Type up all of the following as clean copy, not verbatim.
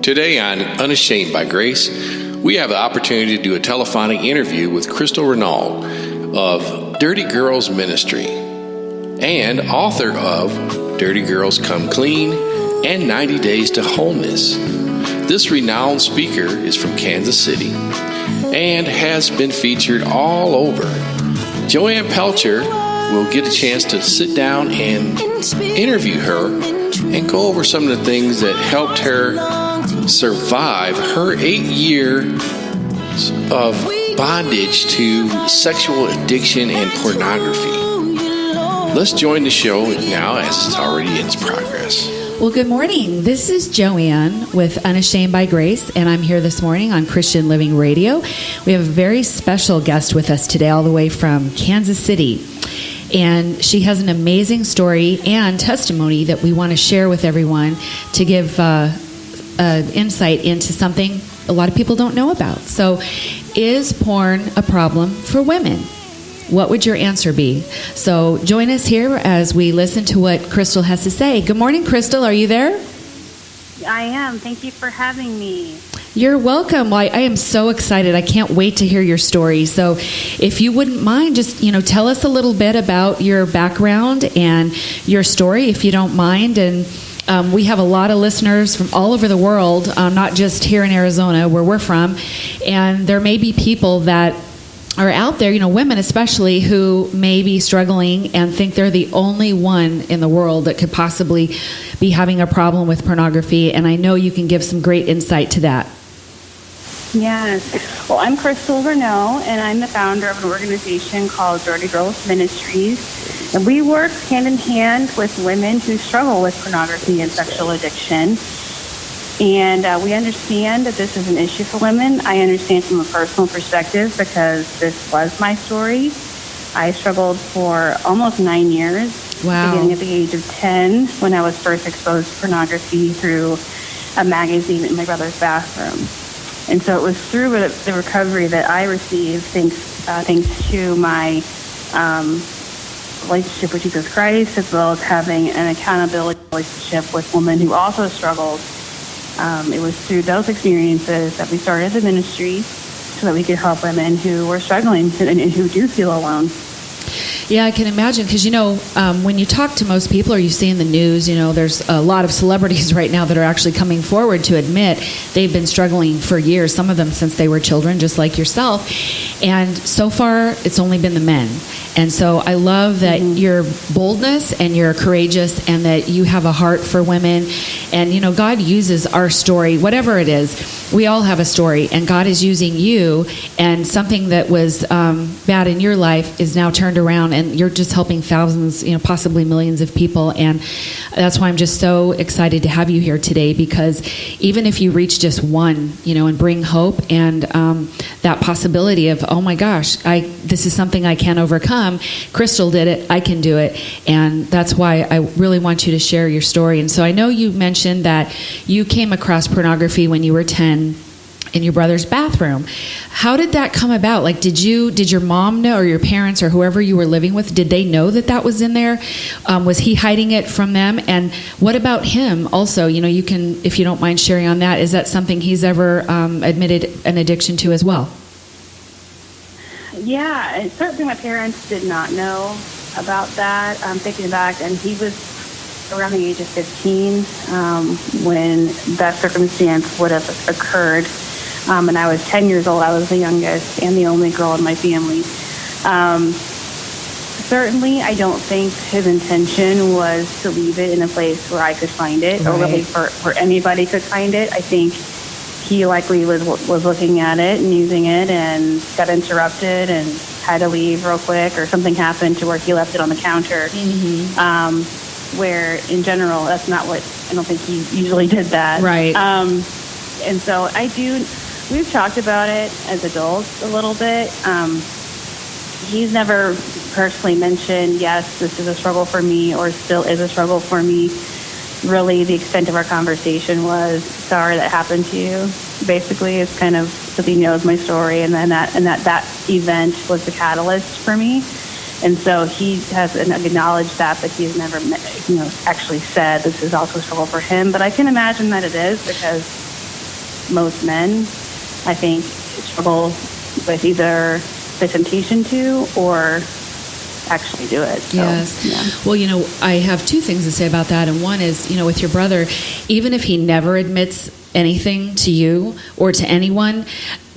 Today on Unashamed by Grace, we have the opportunity to do a telephonic interview with Crytal Renaud of Dirty Girls Ministry and author of Dirty Girls Come Clean and 90 Days to Wholeness. This renowned speaker is from Kansas City and has been featured all over. Joanne Pelcher will get a chance to sit down and interview her and go over some of the things that helped her survive her 8 year of bondage to sexual addiction and pornography. Let's join the show now as it's already in progress. Well, good morning. This is Joanne with Unashamed by Grace, and I'm here this morning on Christian Living Radio. We have a very special guest with us today, all the way from Kansas City. And she has an amazing story and testimony that we want to share with everyone to give insight into something a lot of people don't know about. So, is porn a problem for women? What would your answer be? So join us here as we listen to what Crytal has to say. Good morning, Crytal. Are you there? I am. Thank you for having me. You're welcome. Well, I am so excited. I can't wait to hear your story. So if you wouldn't mind, just, tell us a little bit about your background and your story, if you don't mind. And we have a lot of listeners from all over the world, not just here in Arizona, where we're from. And there may be people that are out there, women especially, who may be struggling and think they're the only one in the world that could possibly be having a problem with pornography. And I know you can give some great insight to that. Yes. Well, I'm Crytal Renaud, and I'm the founder of an organization called Dirty Girls Ministries. And we work hand in hand with women who struggle with pornography and sexual addiction. And we understand that this is an issue for women. I understand from a personal perspective because this was my story. I struggled for almost 9 years, beginning at the age of 10, when I was first exposed to pornography through a magazine in my brother's bathroom. And so it was through the recovery that I received, thanks to my relationship with Jesus Christ, as well as having an accountability relationship with women who also struggled. It was through those experiences that we started the ministry so that we could help women who were struggling and who do feel alone. Yeah, I can imagine, because, when you talk to most people or you see in the news, there's a lot of celebrities right now that are actually coming forward to admit they've been struggling for years, some of them since they were children, just like yourself. And so far, it's only been the men. And so I love that your boldness and you're courageous and that you have a heart for women. And, God uses our story, whatever it is. We all have a story, and God is using you, and something that was bad in your life is now turned around, and you're just helping thousands, possibly millions of people. And that's why I'm just so excited to have you here today, because even if you reach just one, and bring hope and that possibility of, oh my gosh, this is something I can't overcome. Crytal did it. I can do it. And that's why I really want you to share your story. And so I know you mentioned that you came across pornography when you were 10 in your brother's bathroom. How did that come about? Like, did your mom know, or your parents, or whoever you were living with, did they know that was in there? Was he hiding it from them? And what about him also? You can, if you don't mind sharing on that, is that something he's ever admitted an addiction to as well? Yeah, and certainly my parents did not know about that. I'm thinking back, and he was around the age of 15 when that circumstance would have occurred. And I was 10 years old. I was the youngest and the only girl in my family. Certainly, I don't think his intention was to leave it in a place where I could find it, or really where anybody could find it. I think he likely was looking at it and using it and got interrupted and had to leave real quick, or something happened to where he left it on the counter. Where in general, that's not what, I don't think he usually did that. Right. And so we've talked about it as adults a little bit. He's never personally mentioned, yes, this is a struggle for me, or still is a struggle for me. Really, the extent of our conversation was, sorry that happened to you. Basically, it's kind of, so he knows my story, and then that event was the catalyst for me. And so he has acknowledged that, but he has never, actually said this is also a struggle for him. But I can imagine that it is, because most men, I think, struggle with either the temptation to or actually do it. So, yes. Yeah. Well, I have two things to say about that. And one is, with your brother, even if he never admits anything to you or to anyone,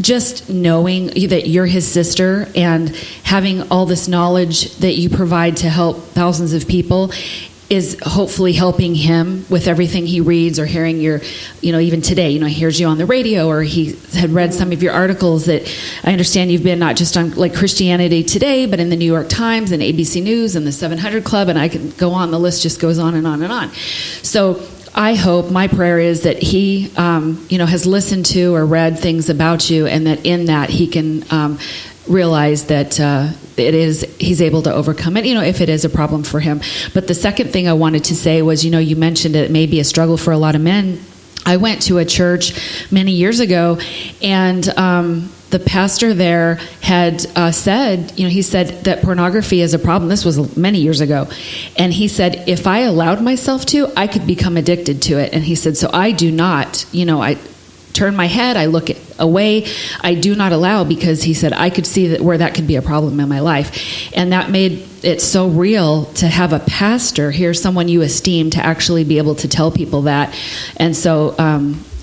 just knowing that you're his sister and having all this knowledge that you provide to help thousands of people is hopefully helping him with everything he reads or hearing your, even today, he hears you on the radio, or he had read some of your articles that I understand you've been not just on like Christianity Today, but in the New York Times and ABC News and the 700 Club, and I can go on, the list just goes on and on and on. So I hope, my prayer is that he, has listened to or read things about you, and that in that he can realize that he's able to overcome it, if it is a problem for him. But the second thing I wanted to say was, you mentioned it may be a struggle for a lot of men. I went to a church many years ago, and the pastor there had said, he said that pornography is a problem. This was many years ago. And he said, if I allowed myself to, I could become addicted to it. And he said, so I do not, I turn my head, I look away, I do not allow, because he said I could see where that could be a problem in my life. And that made it so real to have a pastor here, someone you esteem, to actually be able to tell people that. And so,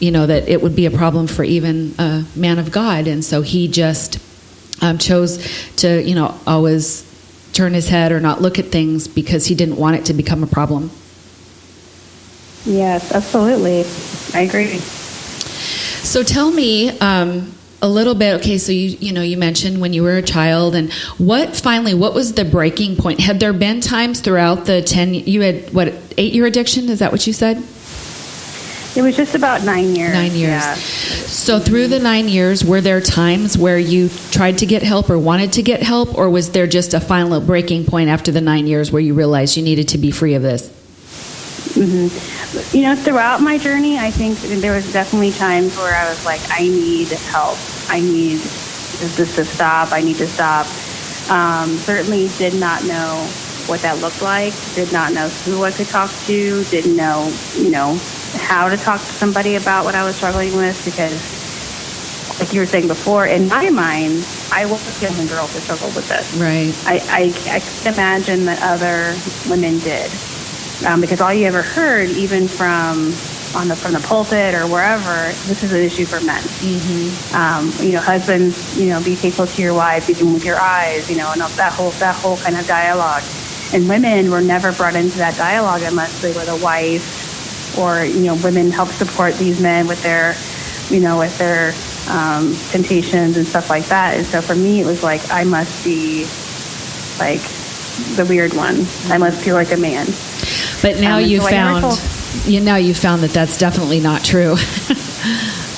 that it would be a problem for even a man of God. And so he just chose to, always turn his head or not look at things because he didn't want it to become a problem. Yes, absolutely. I agree. So tell me a little bit. Okay, so you mentioned when you were a child, and what was the breaking point? Had there been times throughout the 10? You had 8-year addiction? Is that what you said? It was just about 9 years. 9 years. Yeah. So through the 9 years, were there times where you tried to get help or wanted to get help, or was there just a final breaking point after the 9 years where you realized you needed to be free of this? Mm-hmm. Throughout my journey, I think there was definitely times where I was like, I need help. I need this to stop. I need to stop. Certainly did not know what that looked like. Did not know who I could talk to. Didn't know, how to talk to somebody about what I was struggling with, because, like you were saying before, in my mind, I was the only girl who struggled with this. Right. I can imagine that other women did. Because all you ever heard, even from the pulpit or wherever, this is an issue for men. Mm-hmm. Husbands, be faithful to your wife, even with your eyes, and that whole kind of dialogue. And women were never brought into that dialogue unless they were the wife, or women help support these men with their temptations and stuff like that. And so for me, it was like I must be like the weird one. I must feel like a man. But now you found that that's definitely not true.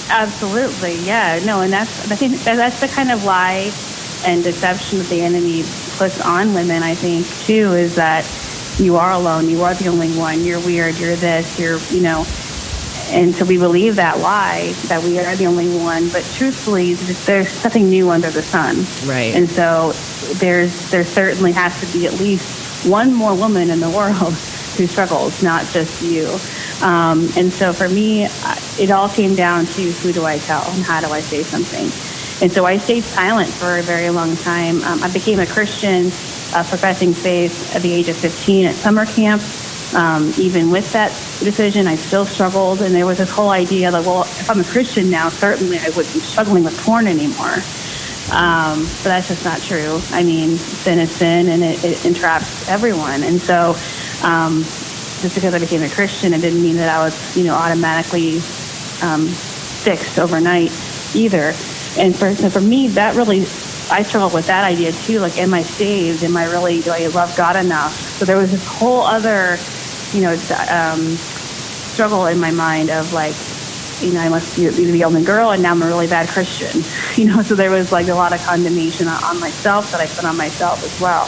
Absolutely, yeah. No, and I think that's the kind of lie and deception that the enemy puts on women, I think, too, is that you are alone, you are the only one, you're weird, you're this, and so we believe that lie, that we are the only one, but truthfully, there's nothing new under the sun. Right. And so there certainly has to be at least one more woman in the world who struggles, not just you. And so for me, it all came down to who do I tell and how do I say something. And so I stayed silent for a very long time. I became a Christian, professing faith at the age of 15 at summer camp. Even with that decision, I still struggled. And there was this whole idea that, well, if I'm a Christian now, certainly I wouldn't be struggling with porn anymore. But that's just not true. I mean, sin is sin, and it entraps everyone. And so just because I became a Christian, it didn't mean that I was, automatically fixed overnight either. And for me, that really, I struggled with that idea too. Like, am I saved? Do I love God enough? So there was this whole other, struggle in my mind of like, I must be the only girl, and now I'm a really bad Christian. So there was like a lot of condemnation on myself that I put on myself as well.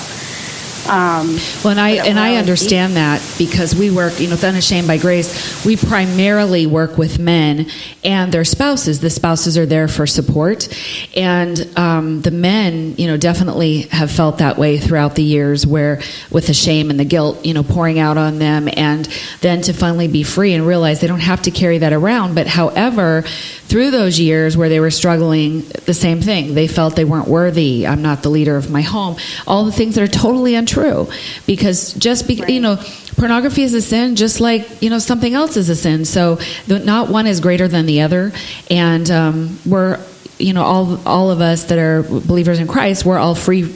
Well, and I understand that because we work, with Unashamed by Grace, we primarily work with men and their spouses. The spouses are there for support, and the men, definitely have felt that way throughout the years, where with the shame and the guilt, pouring out on them, and then to finally be free and realize they don't have to carry that around. But however, through those years where they were struggling, the same thing. They felt they weren't worthy. I'm not the leader of my home. All the things that are totally untrue. Because pornography is a sin, just like, something else is a sin. So not one is greater than the other. And we're, all of us that are believers in Christ, we're all free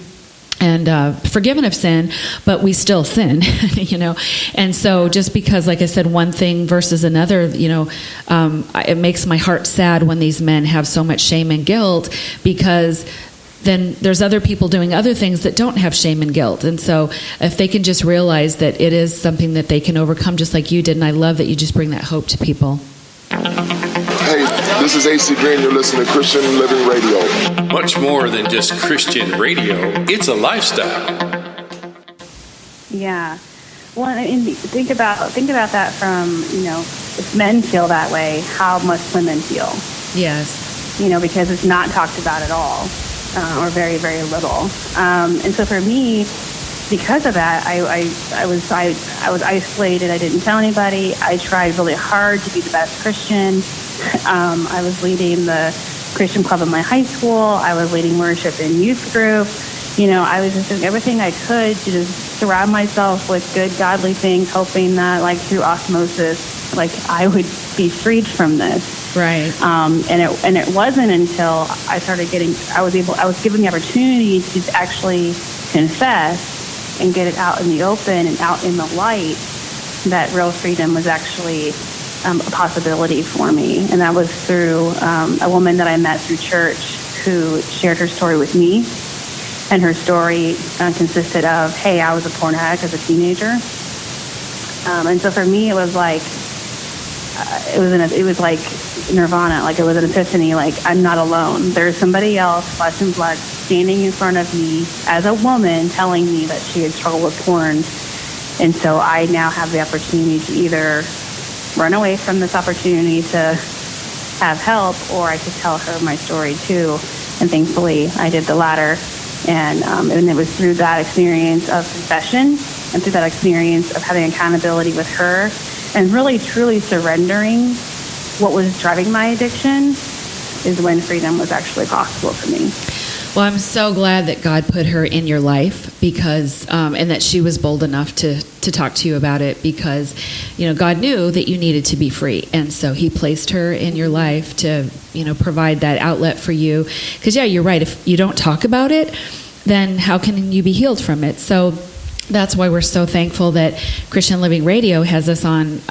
and forgiven of sin, but we still sin, And so just because, like I said, one thing versus another, it makes my heart sad when these men have so much shame and guilt, because then there's other people doing other things that don't have shame and guilt. And so if they can just realize that it is something that they can overcome, just like you did, and I love that you just bring that hope to people. Hey, this is AC Green. You're listening to Christian Living Radio. Much more than just Christian radio. It's a lifestyle. Yeah. Well, and think about that from, if men feel that way, how must women feel? Yes. Because it's not talked about at all, or very, very little. And so for me, because of that, I was isolated. I didn't tell anybody. I tried really hard to be the best Christian. I was leading the Christian club in my high school. I was leading worship in youth group. I was just doing everything I could to just surround myself with good, godly things, hoping that, through osmosis, I would be freed from this. Right. And it wasn't until I started I was given the opportunity to actually confess and get it out in the open and out in the light, that real freedom was actually a possibility for me. And that was through a woman that I met through church who shared her story with me. And her story consisted of, hey, I was a porn addict as a teenager. And so for me, it was like, it was like nirvana, like it was an epiphany, like I'm not alone. There's somebody else, flesh and blood, standing in front of me as a woman telling me that she had struggled with porn. And so I now have the opportunity to either run away from this opportunity to have help, or I could tell her my story too. And thankfully, I did the latter. And it was through that experience of confession and through that experience of having accountability with her and really, truly surrendering what was driving my addiction is when freedom was actually possible for me. Well, I'm so glad that God put her in your life because, and that she was bold enough to talk to you about it because, God knew that you needed to be free. And so he placed her in your life to, provide that outlet for you. Because, yeah, you're right. If you don't talk about it, then how can you be healed from it? So that's why we're so thankful that Christian Living Radio has us on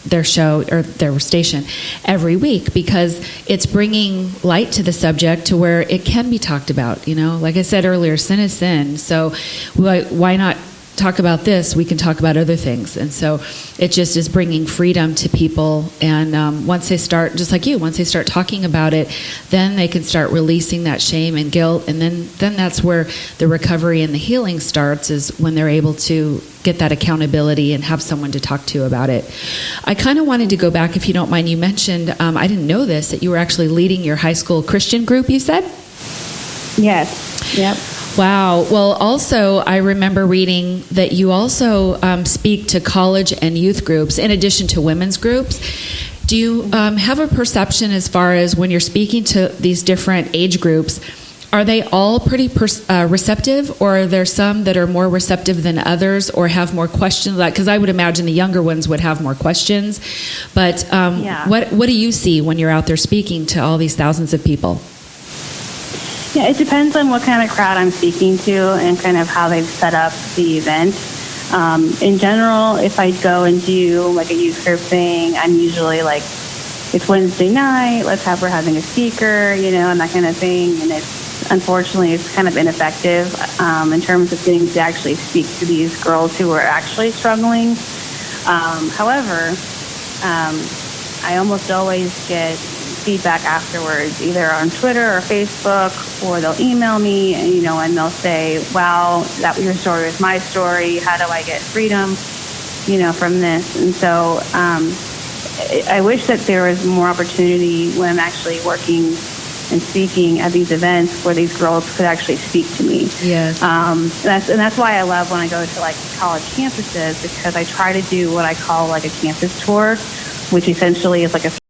their show or their station every week because it's bringing light to the subject to where it can be talked about. Like I said earlier, sin is sin. So why not talk about this? We can talk about other things. And so it just is bringing freedom to people. And once they start, just like you, once they start talking about it, then they can start releasing that shame and guilt. And then that's where the recovery and the healing starts, is when they're able to get that accountability and have someone to talk to about it. I kind of wanted to go back, if you don't mind. You mentioned, I didn't know this, that you were actually leading your high school Christian group, you said? Yes. Yep. Wow. Well, also, I remember reading that you also speak to college and youth groups in addition to women's groups. Do you have a perception as far as when you're speaking to these different age groups, are they all pretty receptive, or are there some that are more receptive than others or have more questions? Because I would imagine the younger ones would have more questions. But what do you see when you're out there speaking to all these thousands of people? Yeah, it depends on what kind of crowd I'm speaking to and kind of how they've set up the event. In general, if I go and do like a youth group thing, I'm usually like, it's Wednesday night, we're having a speaker, and that kind of thing. And unfortunately, it's kind of ineffective in terms of getting to actually speak to these girls who are actually struggling. However, I almost always get feedback afterwards, either on Twitter or Facebook, or they'll email me, and they'll say, wow, that your story was my story. How do I get freedom, from this? And so I wish that there was more opportunity when I'm actually working and speaking at these events where these girls could actually speak to me. Yes. And that's why I love when I go to college campuses, because I try to do what I call a campus tour, which essentially is a